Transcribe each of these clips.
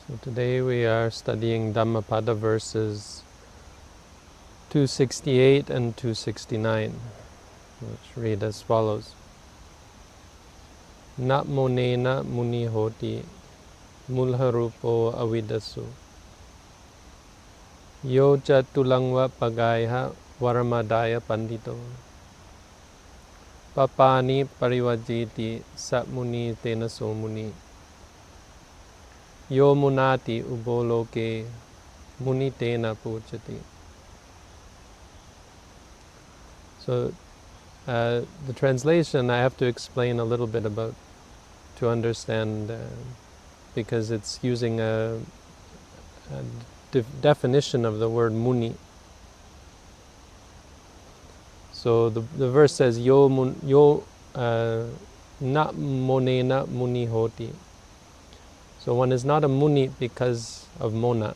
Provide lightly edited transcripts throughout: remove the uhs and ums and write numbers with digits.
So today we are studying Dhammapada verses 268 and 269, which read as follows. Na monena muni hoti, mūḷharūpo aviddasu. Yo ca tulaṃva paggayha varamādāya paṇḍito. Pāpāni parivajjeti sa munī tena so munī. Yo munāti ubho loke muni tena pavuccati. So the translation I have to explain a little bit about to understand because it's using a definition of the word muni. So the verse says yo na monena muni hoti. So one is not a muni because of mona.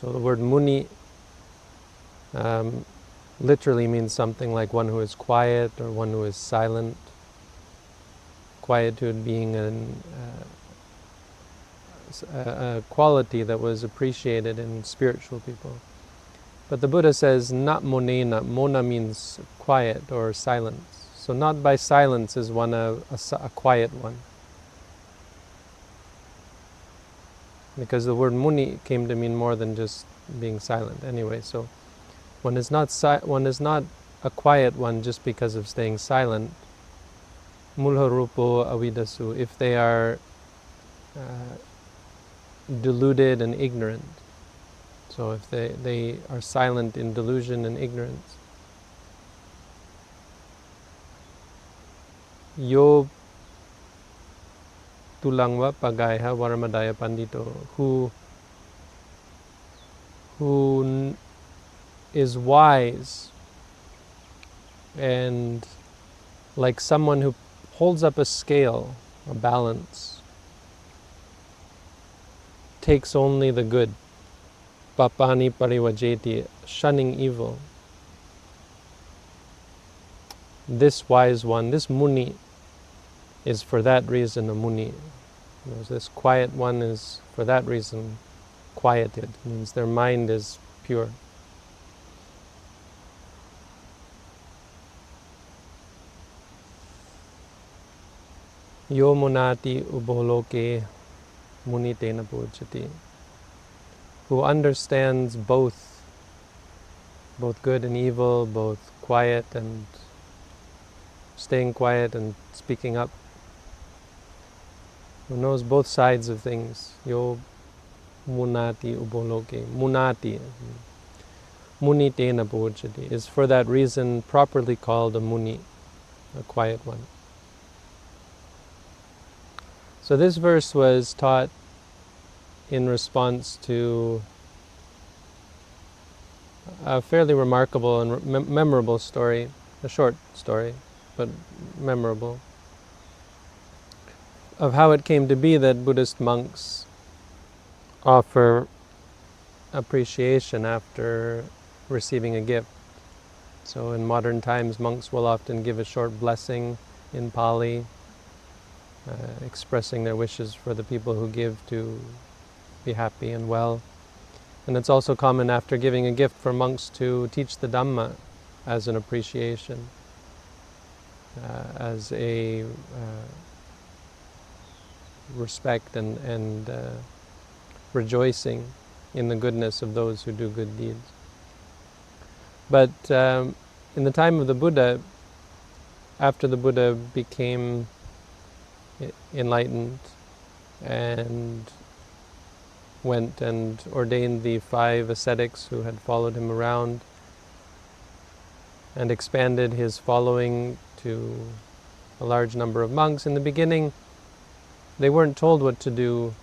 So the word muni literally means something like one who is quiet or one who is silent. Quietude being a quality that was appreciated in spiritual people. But the Buddha says not monena. Mona means quiet or silence. So not by silence is one a quiet one. Because the word muni came to mean more than just being silent. Anyway, so one is not a quiet one just because of staying silent. Mūḷharūpo aviddasu, if they are deluded and ignorant. So if they are silent in delusion and ignorance. Yo tulaṃva paggayha varamādāya paṇḍito, who is wise and like someone who holds up a scale, a balance, takes only the good, pāpāni parivajjeti, shunning evil. This wise one, this muni, is for that reason a muni. This quiet one is for that reason quieted, means their mind is pure. Yo munāti ubho loke munī tena pavuccati, who understands both good and evil, both quiet and staying quiet and speaking up, who knows both sides of things. Yo munāti ubho loke, munāti, munī tena pavuccati, is for that reason properly called a muni, a quiet one. So this verse was taught in response to a fairly remarkable and memorable story, a short story, but memorable, of how it came to be that Buddhist monks offer appreciation after receiving a gift. So in modern times, monks will often give a short blessing in Pāļi, expressing their wishes for the people who give to be happy and well. And it's also common after giving a gift for monks to teach the Dhamma as an appreciation, as a respect and rejoicing in the goodness of those who do good deeds. But in the time of the Buddha, after the Buddha became enlightened and went and ordained the 5 ascetics who had followed him around and expanded his following to a large number of monks. In the beginning, they weren't told what to do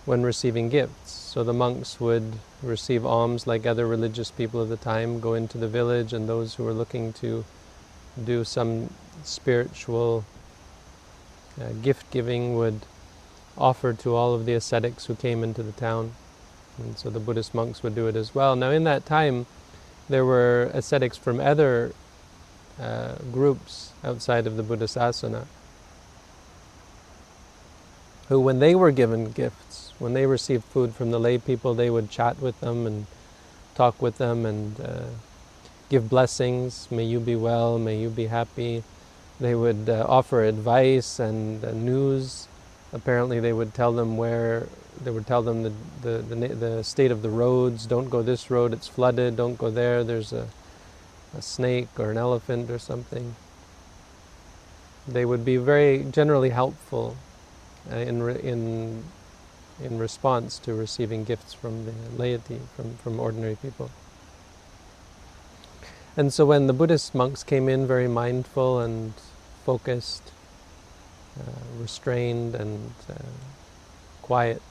when receiving gifts. So the monks would receive alms like other religious people of the time, go into the village, and those who were looking to do some spiritual gift-giving would offer to all of the ascetics who came into the town. And so the Buddhist monks would do it as well. Now in that time, there were ascetics from other groups outside of the Buddha Sasana. who, when they were given gifts, when they received food from the lay people, they would chat with them and talk with them and give blessings. May you be well, may you be happy. They would offer advice and news. Apparently they would tell them the state of the roads. Don't go this road, it's flooded. Don't go there, there's a snake or an elephant or something. They would be very generally helpful in response to receiving gifts from the laity, from ordinary people. And so when the Buddhist monks came in very mindful and focused, restrained and quiet,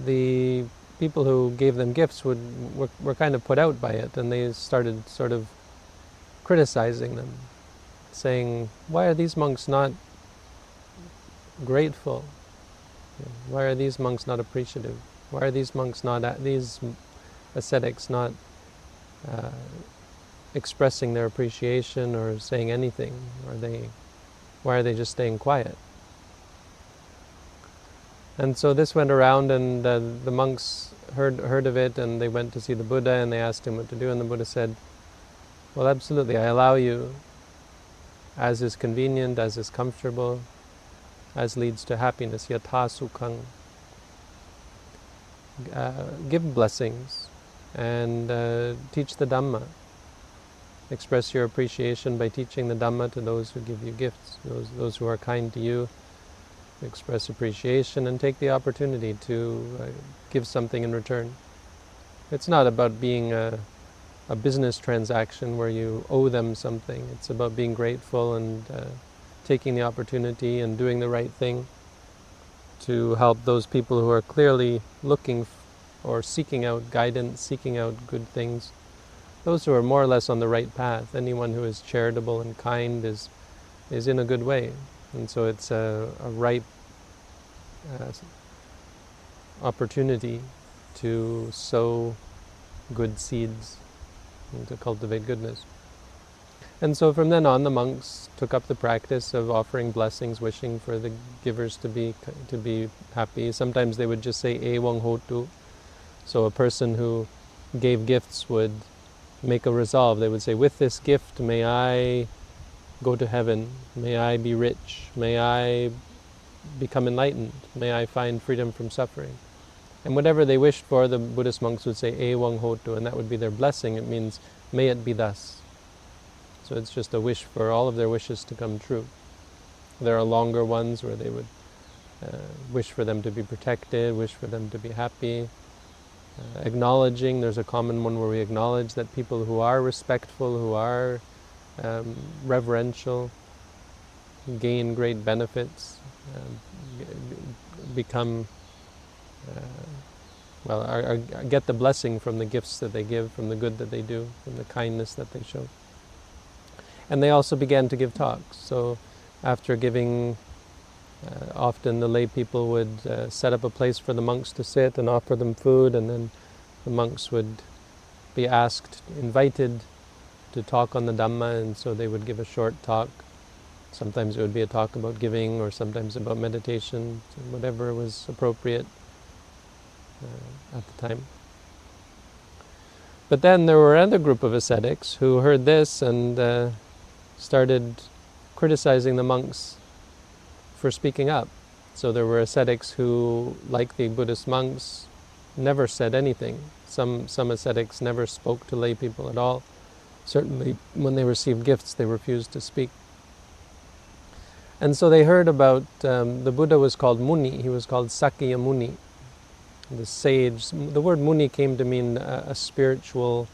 the people who gave them gifts were kind of put out by it, and they started sort of criticizing them, saying, why are these monks not grateful? Why are these monks not appreciative? Why are these monks these ascetics not expressing their appreciation or saying anything? Why are they just staying quiet? And so this went around, and the monks heard of it, and they went to see the Buddha, and they asked him what to do, and the Buddha said, well, absolutely, I allow you, as is convenient, as is comfortable, as leads to happiness, yatha sukhang. Give blessings and teach the Dhamma. Express your appreciation by teaching the Dhamma to those who give you gifts, those who are kind to you. Express appreciation and take the opportunity to give something in return. It's not about being a business transaction where you owe them something. It's about being grateful and taking the opportunity and doing the right thing to help those people who are clearly looking or seeking out guidance, seeking out good things. Those who are more or less on the right path. Anyone who is charitable and kind is in a good way. And so it's a ripe opportunity to sow good seeds and to cultivate goodness. And so from then on, the monks took up the practice of offering blessings, wishing for the givers to be happy. Sometimes they would just say ewang hotu. So a person who gave gifts would make a resolve. They would say, with this gift may I go to heaven, may I be rich, may I become enlightened, may I find freedom from suffering. And whatever they wished for, the Buddhist monks would say ewang hotu, and that would be their blessing. It means, may it be thus. So it's just a wish for all of their wishes to come true. There are longer ones where they would wish for them to be protected, wish for them to be happy. Acknowledging, there's a common one where we acknowledge that people who are respectful, who are reverential, gain great benefits, become, get the blessing from the gifts that they give, from the good that they do, from the kindness that they show. And they also began to give talks. So after giving, often the lay people would set up a place for the monks to sit and offer them food, and then the monks would be invited to talk on the Dhamma, and so they would give a short talk. Sometimes it would be a talk about giving, or sometimes about meditation, whatever was appropriate at the time. But then there were another group of ascetics who heard this and started criticizing the monks for speaking up. So there were ascetics who, like the Buddhist monks, never said anything. Some ascetics never spoke to lay people at all. Certainly when they received gifts, they refused to speak. And so they heard about, the Buddha was called Muni, he was called Sakya Muni, the sage. The word Muni came to mean a spiritual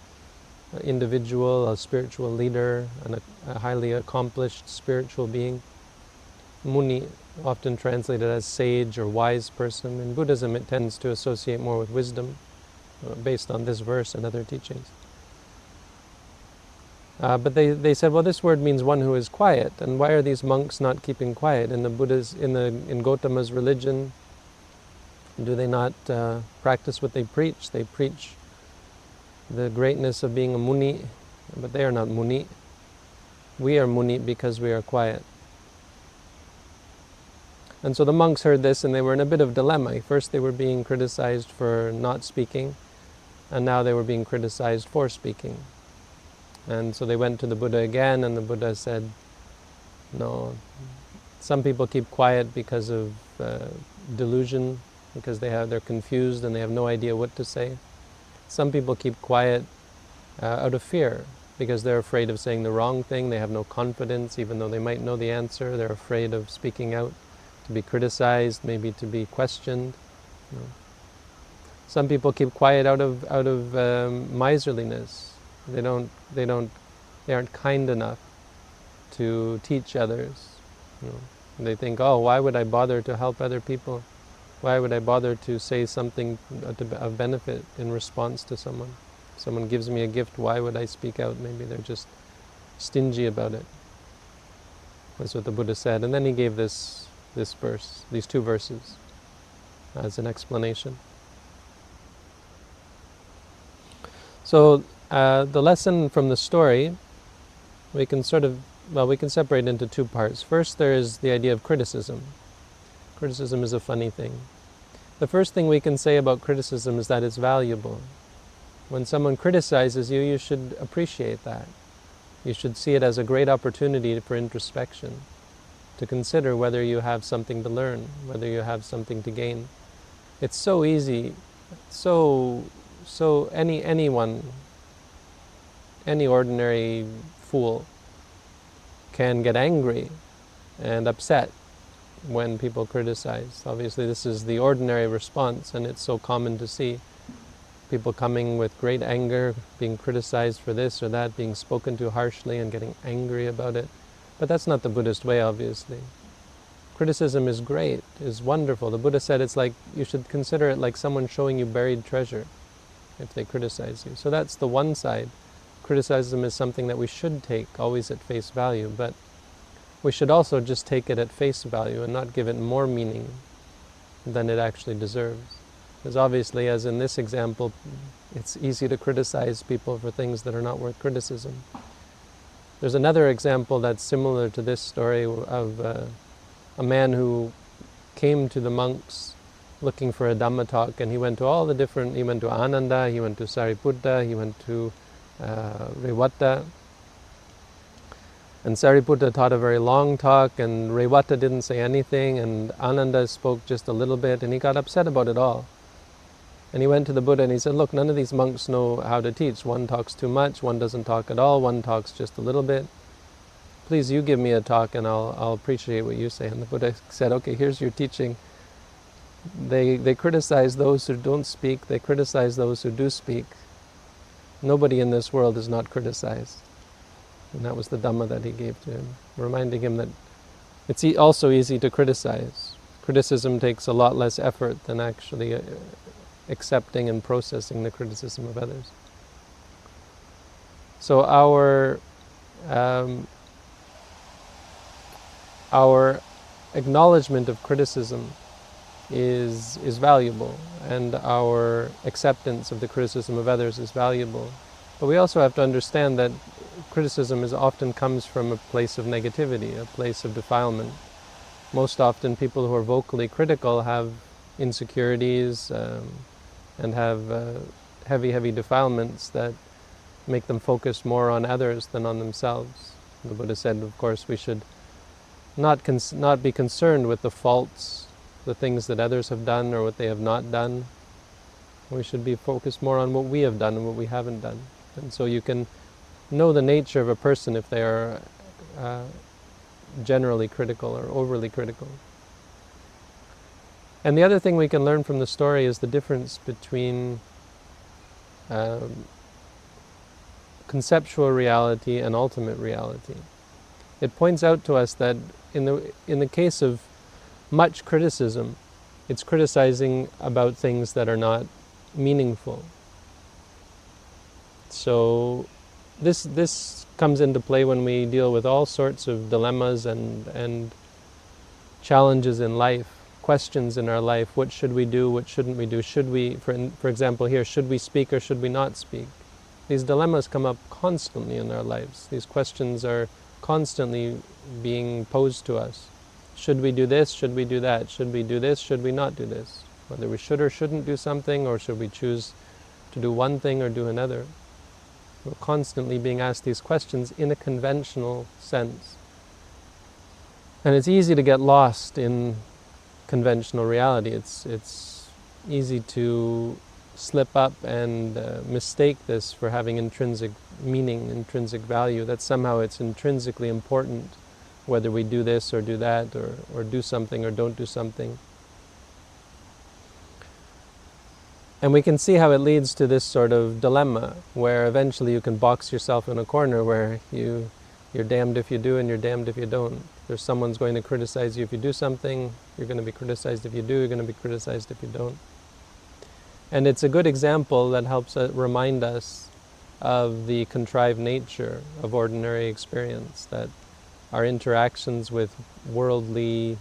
individual, a spiritual leader, and a highly accomplished spiritual being. Muni, often translated as sage or wise person. In Buddhism it tends to associate more with wisdom, based on this verse and other teachings. But they said, well, this word means one who is quiet, and why are these monks not keeping quiet? In in Gautama's religion, do they not practice what they preach? They preach the greatness of being a Muni, but they are not Muni. We are Muni because we are quiet. And so the monks heard this and they were in a bit of dilemma. First they were being criticized for not speaking, and now they were being criticized for speaking. And so they went to the Buddha again, and the Buddha said, no, some people keep quiet because of delusion, because they're confused and they have no idea what to say. Some people keep quiet out of fear, because they're afraid of saying the wrong thing. They have no confidence, even though they might know the answer. They're afraid of speaking out, to be criticized, maybe to be questioned. You know. Some people keep quiet out of miserliness. They aren't kind enough to teach others. You know. They think, oh, why would I bother to help other people? Why would I bother to say something of benefit in response to someone? Someone gives me a gift, why would I speak out? Maybe they're just stingy about it. That's what the Buddha said. And then he gave this verse, these two verses, as an explanation. So the lesson from the story, we can separate into two parts. First, there is the idea of criticism. Criticism is a funny thing. The first thing we can say about criticism is that it's valuable. When someone criticizes you, you should appreciate that. You should see it as a great opportunity for introspection, to consider whether you have something to learn, whether you have something to gain. It's so easy, anyone, any ordinary fool can get angry and upset when people criticize. Obviously this is the ordinary response, and it's so common to see people coming with great anger, being criticized for this or that, being spoken to harshly and getting angry about it. But that's not the Buddhist way, obviously. Criticism is great, is wonderful. The Buddha said it's like, you should consider it like someone showing you buried treasure if they criticize you. So that's the one side. Criticism is something that we should take always at face value, but we should also just take it at face value and not give it more meaning than it actually deserves. Because obviously, as in this example, it's easy to criticize people for things that are not worth criticism. There's another example that's similar to this story of a man who came to the monks looking for a Dhamma talk, and he went to he went to Ananda, he went to Sariputta, he went to Revata. And Sariputta taught a very long talk, and Revata didn't say anything, and Ananda spoke just a little bit, and he got upset about it all. And he went to the Buddha and he said, look, none of these monks know how to teach. One talks too much, one doesn't talk at all, one talks just a little bit. Please, you give me a talk and I'll appreciate what you say. And the Buddha said, okay, here's your teaching. They criticize those who don't speak, they criticize those who do speak. Nobody in this world is not criticized. And that was the Dhamma that he gave to him, reminding him that it's also easy to criticize. Criticism takes a lot less effort than actually accepting and processing the criticism of others. So our acknowledgement of criticism is valuable, and our acceptance of the criticism of others is valuable. But we also have to understand that criticism often comes from a place of negativity, a place of defilement. Most often people who are vocally critical have insecurities and have heavy defilements that make them focus more on others than on themselves. The Buddha said, of course, we should not be concerned with the faults, the things that others have done or what they have not done. We should be focused more on what we have done and what we haven't done. And so you can know the nature of a person if they are generally critical or overly critical. And the other thing we can learn from the story is the difference between conceptual reality and ultimate reality. It points out to us that in the case of much criticism, it's criticizing about things that are not meaningful. So this comes into play when we deal with all sorts of dilemmas and challenges in life, questions in our life. What should we do? What shouldn't we do? Should we, for example here, should we speak or should we not speak? These dilemmas come up constantly in our lives. These questions are constantly being posed to us. Should we do this? Should we do that? Should we do this? Should we not do this? Whether we should or shouldn't do something, or should we choose to do one thing or do another? We're constantly being asked these questions in a conventional sense. And it's easy to get lost in conventional reality. It's easy to slip up and mistake this for having intrinsic meaning, intrinsic value, that somehow it's intrinsically important whether we do this or do that, or do something or don't do something. And we can see how it leads to this sort of dilemma, where eventually you can box yourself in a corner where you're damned if you do and you're damned if you don't. There's someone's going to criticize you if you do something, you're going to be criticized if you do, you're going to be criticized if you don't. And it's a good example that helps remind us of the contrived nature of ordinary experience, that our interactions with worldly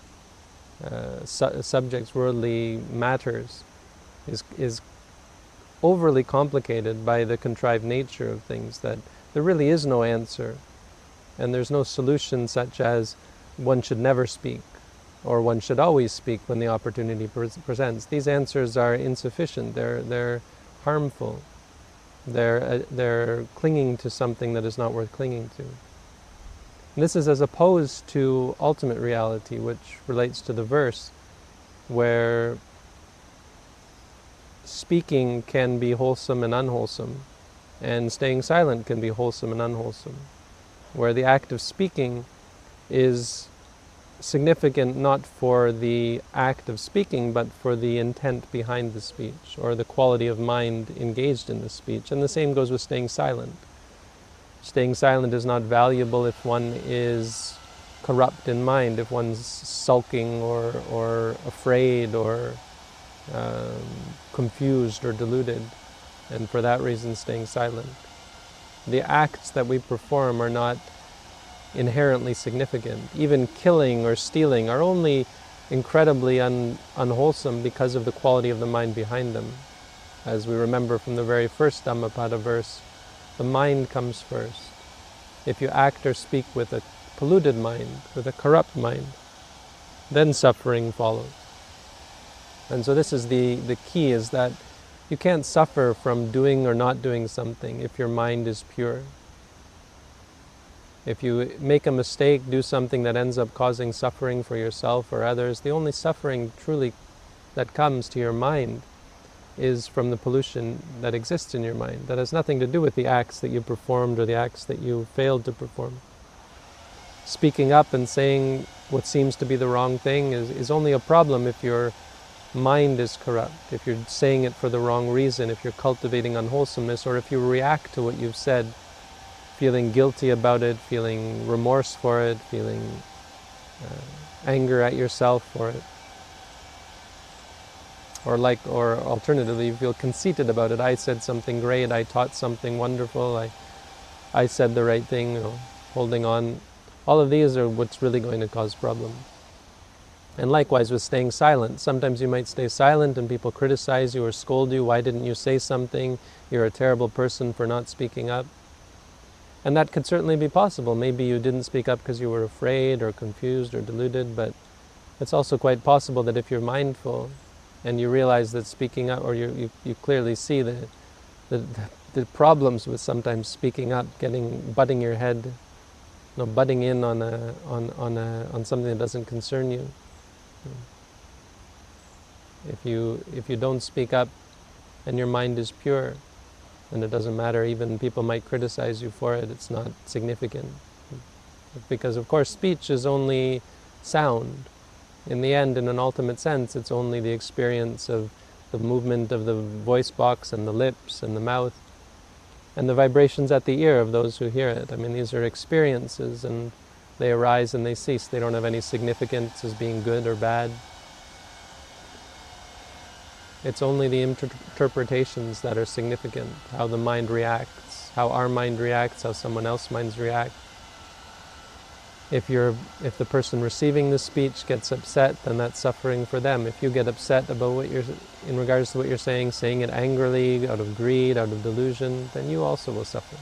subjects, worldly matters, is overly complicated by the contrived nature of things, that there really is no answer, and there's no solution such as one should never speak, or one should always speak when the opportunity presents. These answers are insufficient, they're harmful, they're clinging to something that is not worth clinging to. And this is as opposed to ultimate reality, which relates to the verse, where speaking can be wholesome and unwholesome, and staying silent can be wholesome and unwholesome, where the act of speaking is significant not for the act of speaking, but for the intent behind the speech, or the quality of mind engaged in the speech. And the same goes with staying silent. Staying silent is not valuable if one is corrupt in mind, if one's sulking or afraid or confused or deluded, and for that reason staying silent. The acts that we perform are not inherently significant. Even killing or stealing are only incredibly unwholesome because of the quality of the mind behind them. As we remember from the very first Dhammapada verse, the mind comes first. If you act or speak with a polluted mind, with a corrupt mind, then suffering follows. And so this is the key, is that you can't suffer from doing or not doing something if your mind is pure. If you make a mistake, do something that ends up causing suffering for yourself or others, the only suffering truly that comes to your mind is from the pollution that exists in your mind. That has nothing to do with the acts that you performed or the acts that you failed to perform. Speaking up and saying what seems to be the wrong thing is only a problem if your mind is corrupt, if you're saying it for the wrong reason, if you're cultivating unwholesomeness, or if you react to what you've said feeling guilty about it, feeling remorse for it, feeling anger at yourself for it. Or alternatively, you feel conceited about it. I said something great, I taught something wonderful, I said the right thing, holding on. All of these are what's really going to cause problems. And likewise with staying silent. Sometimes you might stay silent and people criticize you or scold you. Why didn't you say something? You're a terrible person for not speaking up. And that could certainly be possible. Maybe you didn't speak up because you were afraid or confused or deluded, but it's also quite possible that if you're mindful and you realize that speaking up, or you clearly see the problems with sometimes speaking up, butting your head, butting in on something that doesn't concern you. If you don't speak up and your mind is pure, and it doesn't matter, even people might criticize you for it, it's not significant. Because of course speech is only sound. In the end, in an ultimate sense, it's only the experience of the movement of the voice box and the lips and the mouth and the vibrations at the ear of those who hear it. I mean, these are experiences, and they arise and they cease. They don't have any significance as being good or bad. It's only the interpretations that are significant, how the mind reacts, how our mind reacts, how someone else's minds react. If the person receiving the speech gets upset, then that's suffering for them. If you get upset about in regards to what you're saying it angrily, out of greed, out of delusion, then you also will suffer.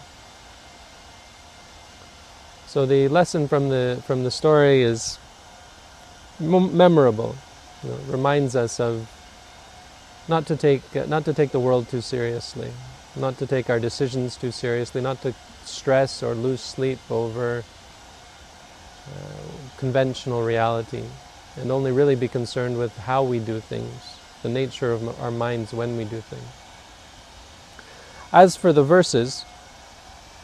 So the lesson from the story is memorable. Reminds us of not to take the world too seriously, not to take our decisions too seriously, not to stress or lose sleep over conventional reality, and only really be concerned with how we do things, the nature of our minds when we do things. As for the verses,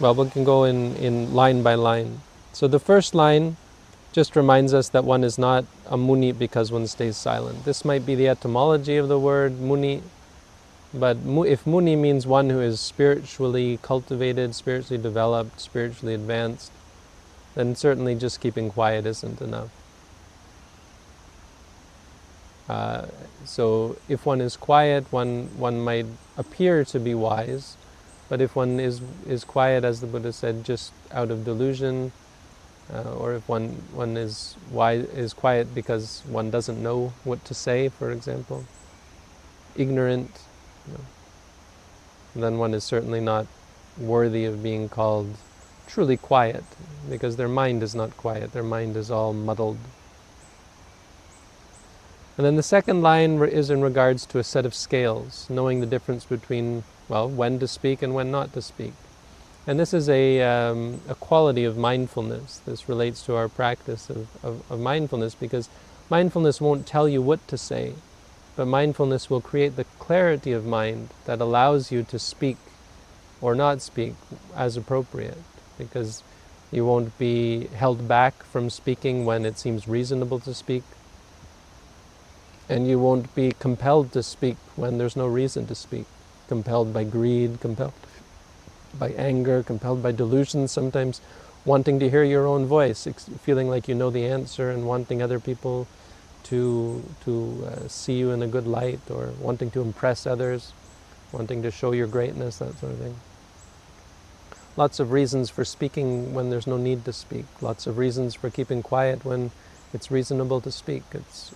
well, we can go in line by line. So the first line just reminds us that one is not a muni because one stays silent. This might be the etymology of the word muni, but if muni means one who is spiritually cultivated, spiritually developed, spiritually advanced, then certainly just keeping quiet isn't enough. So if one is quiet, one might appear to be wise, but if one is quiet, as the Buddha said, just out of delusion, or if one is quiet because one doesn't know what to say, for example, ignorant, then one is certainly not worthy of being called truly quiet, because their mind is not quiet, their mind is all muddled. And then the second line is in regards to a set of scales, knowing the difference between, well, when to speak and when not to speak. And this is a quality of mindfulness. This relates to our practice of mindfulness, because mindfulness won't tell you what to say, but mindfulness will create the clarity of mind that allows you to speak or not speak as appropriate, because you won't be held back from speaking when it seems reasonable to speak, and you won't be compelled to speak when there's no reason to speak, compelled by greed, compelled by anger, compelled by delusion, sometimes wanting to hear your own voice, feeling like you know the answer and wanting other people to see you in a good light, or wanting to impress others, wanting to show your greatness, that sort of thing. Lots of reasons for speaking when there's no need to speak. Lots of reasons for keeping quiet when it's reasonable to speak,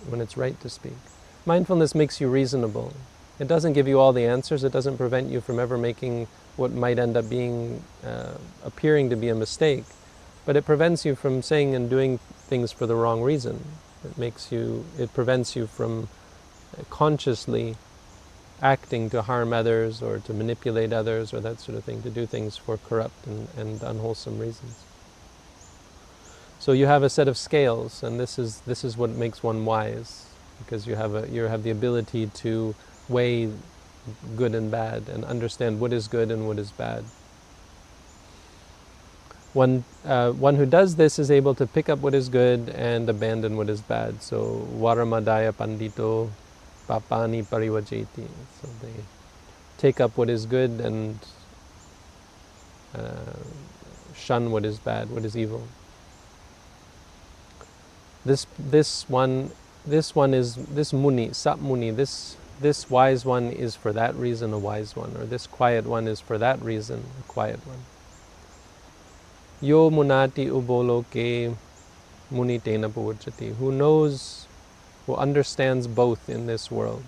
when it's right to speak. Mindfulness makes you reasonable. It doesn't give you all the answers. It doesn't prevent you from ever making what might end up being, appearing to be a mistake. But it prevents you from saying and doing things for the wrong reason. It prevents you from consciously acting to harm others or to manipulate others or that sort of thing, to do things for corrupt and unwholesome reasons. So you have a set of scales, and this is what makes one wise, because you have the ability to weigh good and bad and understand what is good and what is bad. One who does this is able to pick up what is good and abandon what is bad. So varamādāya paṇḍito, pāpāni parivajjeti. So they take up what is good and shun what is bad, what is evil. This muni, sat muni, this wise one is for that reason a wise one, or this quiet one is for that reason a quiet one. Yo munāti ubho loke, Muni tena pavuccati. Who understands both in this world.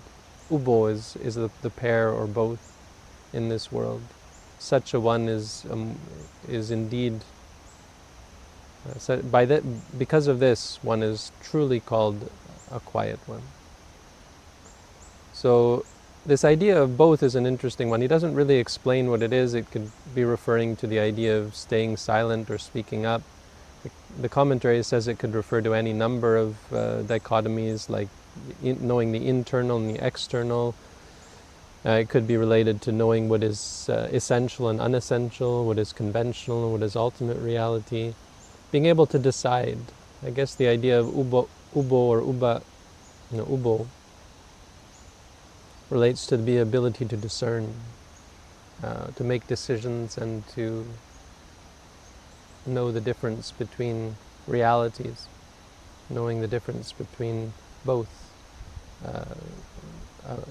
Ubho is the pair or both in this world. Such a one is indeed. Because of this, one is truly called a quiet one. So this idea of both is an interesting one. He doesn't really explain what it is. It could be referring to the idea of staying silent or speaking up. The commentary says it could refer to any number of dichotomies, like knowing the internal and the external. It could be related to knowing what is essential and unessential, what is conventional and what is ultimate reality. Being able to decide. I guess the idea of ubho or ubho relates to the ability to discern, to make decisions and to know the difference between realities, knowing the difference between both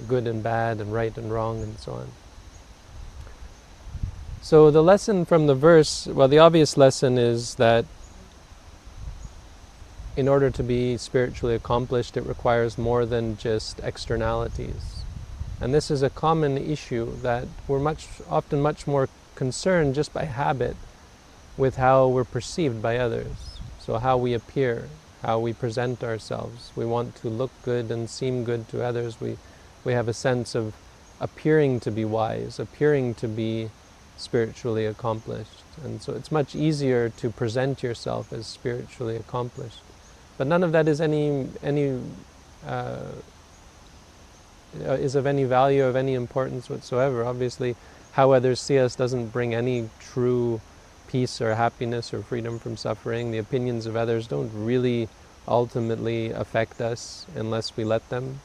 good and bad and right and wrong and so on. So the lesson from the verse, well, the obvious lesson is that in order to be spiritually accomplished, it requires more than just externalities. And this is a common issue, that we're often much more concerned just by habit with how we're perceived by others. So how we appear, how we present ourselves. We want to look good and seem good to others. We have a sense of appearing to be wise, appearing to be spiritually accomplished. And so it's much easier to present yourself as spiritually accomplished. But none of that is is of any value, of any importance whatsoever. Obviously, how others see us doesn't bring any true peace or happiness or freedom from suffering. The opinions of others don't really ultimately affect us unless we let them,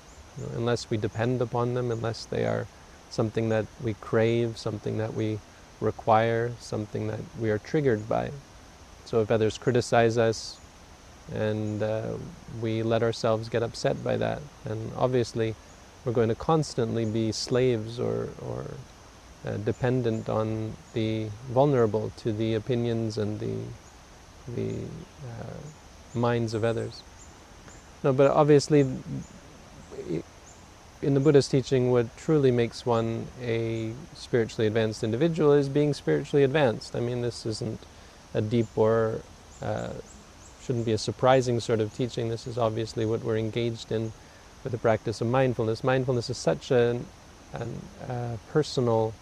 unless we depend upon them, unless they are something that we crave, something that we require, something that we are triggered by. So if others criticize us and we let ourselves get upset by that, then obviously we're going to constantly be slaves or dependent on the vulnerable to the opinions and the minds of others. No, but obviously in the Buddha's teaching, what truly makes one a spiritually advanced individual is being spiritually advanced. I mean, this isn't a deep or shouldn't be a surprising sort of teaching. This is obviously what we're engaged in with the practice of mindfulness. Mindfulness is such a personal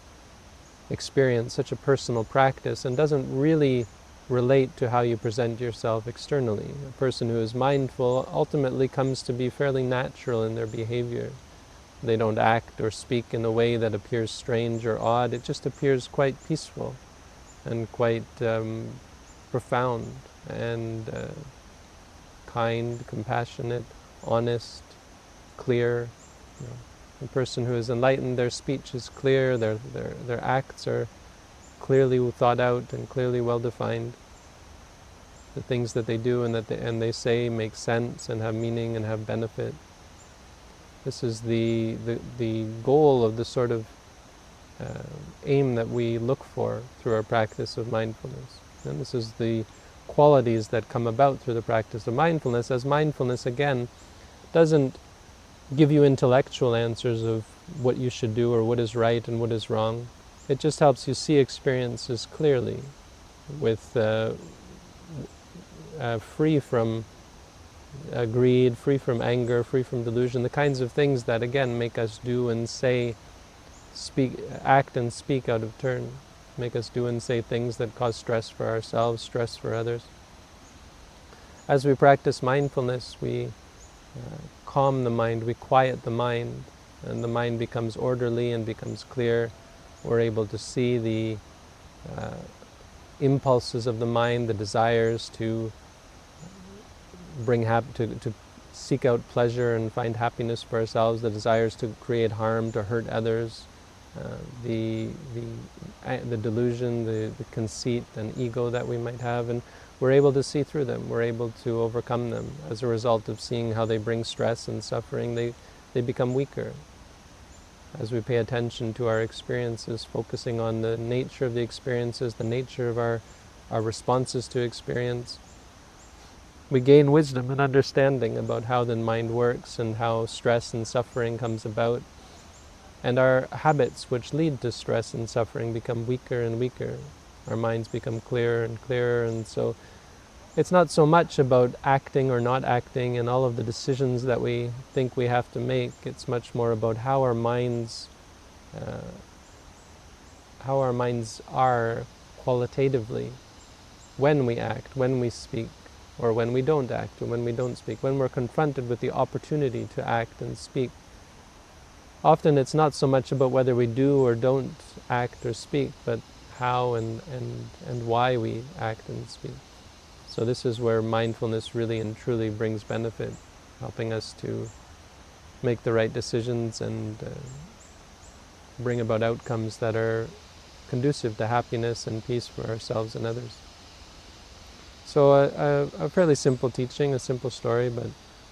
experience, such a personal practice, and doesn't really relate to how you present yourself externally. A person who is mindful ultimately comes to be fairly natural in their behavior. They don't act or speak in a way that appears strange or odd. It just appears quite peaceful and quite profound and kind, compassionate, honest, clear. A person who is enlightened, their speech is clear, their acts are clearly thought out and clearly well defined. The things that they do and they say make sense and have meaning and have benefit. This is the goal of the sort of aim that we look for through our practice of mindfulness. And this is the qualities that come about through the practice of mindfulness, as mindfulness, again, doesn't give you intellectual answers of what you should do or what is right and what is wrong. It just helps you see experiences clearly, with free from greed, free from anger, free from delusion, the kinds of things that, again, make us do and say, act and speak out of turn, make us do and say things that cause stress for ourselves, stress for others. As we practice mindfulness, we calm the mind, we quiet the mind, and the mind becomes orderly and becomes clear. We're able to see the impulses of the mind, the desires to to seek out pleasure and find happiness for ourselves, the desires to create harm, to hurt others, the delusion, the conceit and ego that we might have, and we're able to see through them. We're able to overcome them. As a result of seeing how they bring stress and suffering, they become weaker. As we pay attention to our experiences, focusing on the nature of the experiences, the nature of our responses to experience, we gain wisdom and understanding about how the mind works and how stress and suffering comes about. And our habits which lead to stress and suffering become weaker and weaker. Our minds become clearer and clearer, and so it's not so much about acting or not acting and all of the decisions that we think we have to make. It's much more about how our minds are qualitatively when we act, when we speak, or when we don't act, or when we don't speak, when we're confronted with the opportunity to act and speak. Often it's not so much about whether we do or don't act or speak, but how and why we act and speak. So this is where mindfulness really and truly brings benefit, helping us to make the right decisions and bring about outcomes that are conducive to happiness and peace for ourselves and others. So a fairly simple teaching, a simple story, but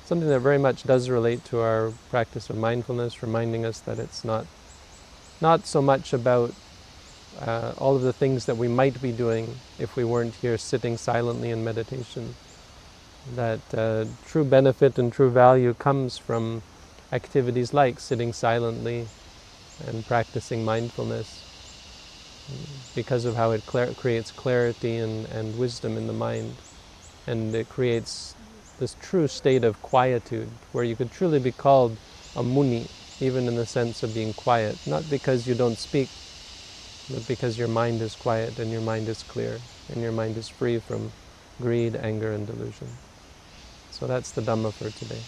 something that very much does relate to our practice of mindfulness, reminding us that it's not so much about all of the things that we might be doing if we weren't here sitting silently in meditation. That true benefit and true value comes from activities like sitting silently and practicing mindfulness, because of how it creates clarity and wisdom in the mind, and it creates this true state of quietude, where you could truly be called a Muni, even in the sense of being quiet, not because you don't speak, but because your mind is quiet and your mind is clear and your mind is free from greed, anger, and delusion. So that's the Dhamma for today.